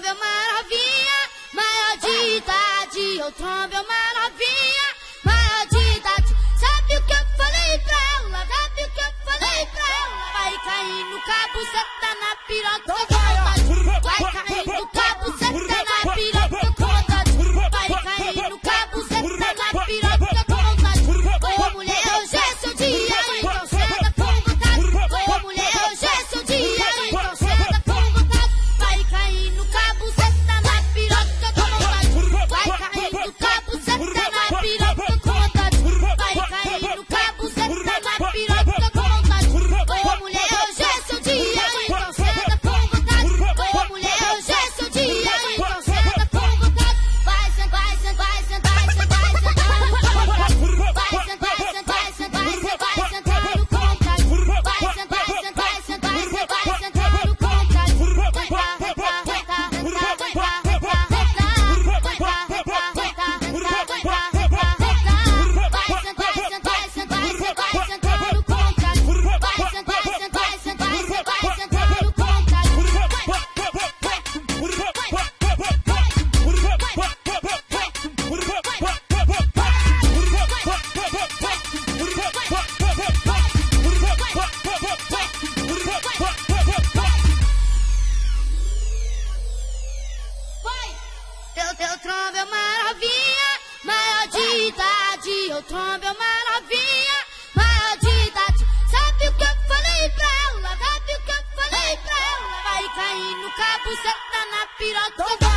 trombo é maravilha, maior de idade. Eu trombo é maravilha, maior de idade. Sabe o que eu falei pra ela? Sabe o que eu falei pra ela? Vai cair no cabo, cê tá na piroca com vontade. Vai cair no cabo, cê tá na piroca com vontade. Vai cair no cabo, cê tá na piroca com vontade. Ô mulher, hoje é seu dia, então senta com vontade. Ô mulher, hoje é seu dia, então senta com vontade. Vai cair no cabo, cê tá na piroca com vontade. Vai cair no cabo, cê tá na piroca com vontade. Vai cair no cabo, cê tá na piroca com vontade. Ô mulher, hoje é seu dia, então senta com vontade. Ô mulher, hoje é seu dia, então senta com vontade. Vai sentar, vai sentar, vai sentar, vai sentar, vai sentar no contato. Vai sentar, vai sentar, vai sentar, vai sentar no contato. Vai sentar, vai sentar, vai sentar, vai sentar no contato. Eu trombo é maravilha, maior de idade. Eu trombo é maravilha, maior de idade. Sabe o que eu falei pra ela? Sabe o que eu falei pra ela? Vai cair no cabo, cê tá na piroca.